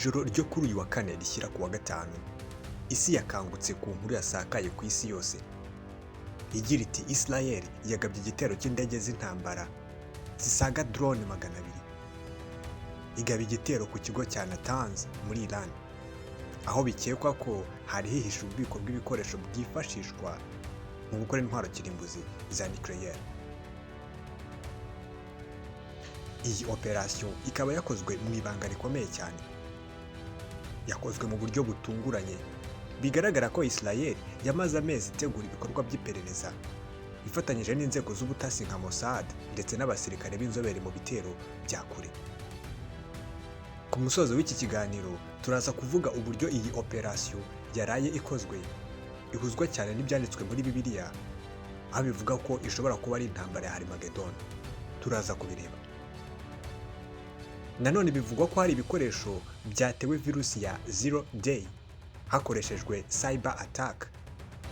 ijoro ryo kuri uyu wa kane rishyira ku wa gatanu, isi yakangutse ku nkuru yasakaye ku isi yose igira iti Israel yagabye igitero cy'indege z'intambara zisaga drone 200, igaba igitero ku kigo cya Natanz muri Iran, aho bikekwa ko hari hihishe ububiko bw'ibikoresho byifashishwa mu gukora intwaro kirimbuzi za nucleaire. Iyi operation ikaba yakozwe mu ibanga rikomeye cyane, yakozwe mu buryo butunguranye. Bigaragara ko Israel yamaze amezi itegura ibikorwa by'iperereza bifatanyije n'inzego z'ubutasi nka Mossad ndetse n'abasirikare b'inzobere mu bitero bya kure. Ku musozo w'iki kiganiro turaza kuvuga uburyo iyi operation yaraye ikozwe ihuzwa cyane n'ibyanditswe muri Bibiliya, aho bivuga ko ishobora kuba ari intambara ya Armageddon. Turaza kubireba. Nanone bivugwa ko hari ibikoresho byatewe virusi ya Zero Day hakoreshejwe cyber attack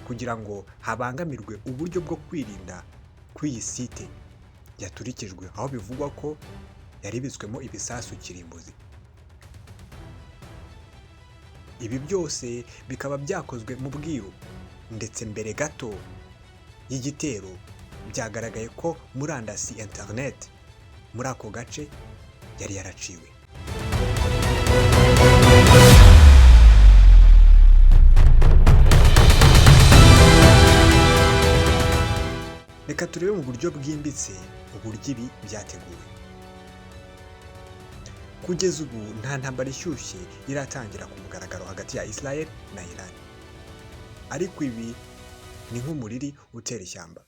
kugira ngo habangamirwe uburyo bwo kwirinda kw'iyi site yaturikijwe, aho bivugwa ko yaribitswemo ibisasu kirimbuzi. Ibi byose bikaba byakozwe mu bwiru, ndetse mbere gato y'igitero byagaragaye ko murandasi internet muri ako gace yari yaraciwe. Reka turebe mu buryo bwimbitse uburyo ibi byateguwe. Kugeza ubu nta ntambara ishyushye iratangira ku mugaragaro hagati ya Israel na Iran, ariko ibi ni nk'umuriri utera ishyamba.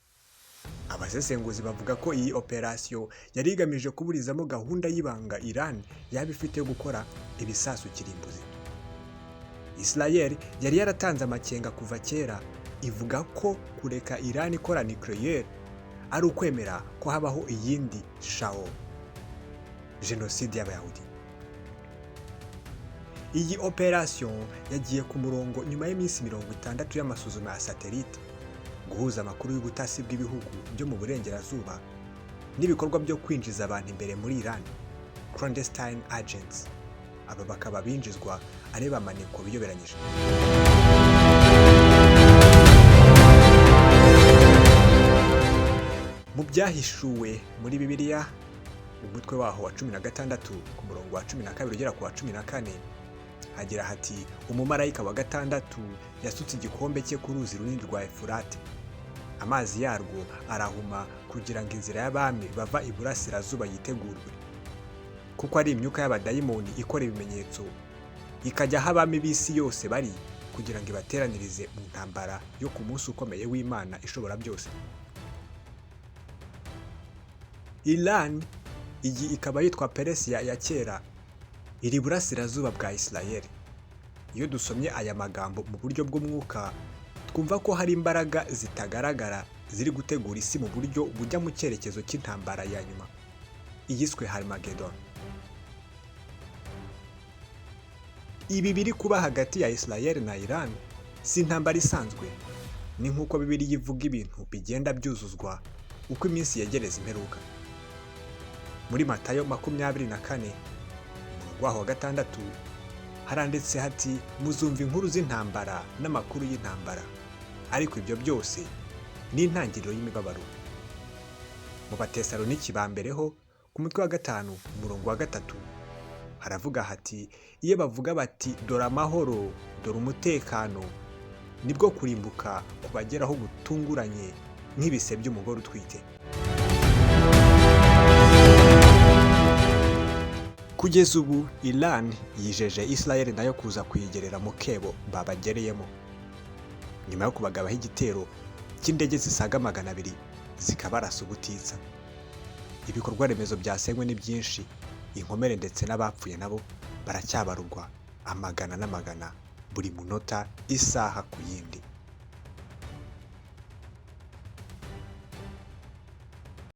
Abasesenguzi bavuga ko iyi operation yari igamije kuburizamo gahunda y'ibanga Iran yaba ifite yo gukora ibisasu kirimbuzi. Israel yari yaratanze amakenga kuva kera, ivuga ko kureka Iran ikora nucleaire ari ukwemera ko habaho iyindi shao, jenoside y'Abayahudi. Iyi operation yagiye ku murongo nyuma y'iminsi 60 y'amasuzuma ya satellite, guhuza amakuru y'ubutasi bw'ibihugu byo mu burengerazuba n'ibikorwa byo kwinjiza abantu imbere muri Iran, clandestine agents. Aba bakaba binjizwa ari bamaneko biyoberanyije. Mu byahishuwe muri Bibiliya, umutwe waho wa 16 ku murongo wa 12 ugera ku wa 14 hagira hati, umumarayika wa gatandatu yasutse igikombe cye ku ruzi runini rwa Efurate, amazi yarwo arahuma kugira ngo inzira y'abami bava iburasirazuba yitegurwe, kuko ari imyuka y'abadayimoni ikora ibimenyetso ikajya aho abami b'isi yose bari kugira ngo ibateranirize mu ntambara yo ku munsi ukomeye w'Imana ishobora byose. Iran, iyi ikaba yitwa Persia ya kera, iri burasirazuba bwa Israel. Iyo dusomye aya magambo mu buryo bw'umwuka, twumva ko hari imbaraga zitagaragara ziri gutegura isi mu buryo bujya mu cyerekezo cy'intambara ya nyuma iyiswe Armageddon. Ibi biri kuba hagati ya Israel na Iran si intambara isanzwe, ni nk'uko Bibiliya ivuga ibintu bigenda byuzuzwa uko iminsi yegereza imperuka. Muri Matayo 24 umurongo wa 6 haranditse hati, muzumva inkuru z'intambara n'amakuru y'intambara, ariko ibyo byose ni intangiriro y'imibabaro. Mu Batesaloniki ba mbere ho ku mutwe wa 5 umurongo wa 3 haravuga hati, iyo bavuga bati dore amahoro, dore umutekano, nibwo kurimbuka kubageraho gutunguranye nk'ibise by'umugore utwite. Kugeza ubu Iran yijeje Israel nayo kuza kuyigerera mu kebo babagereyemo, nyuma yo kubagabaho igitero cy'indege zisaga 200 zikabarasa ubutitsa. Ibikorwa remezo byasenywe ni byinshi, inkomere ndetse n'abapfuye nabo baracyabarurwa amagana n'amagana buri munota, isaha ku yindi.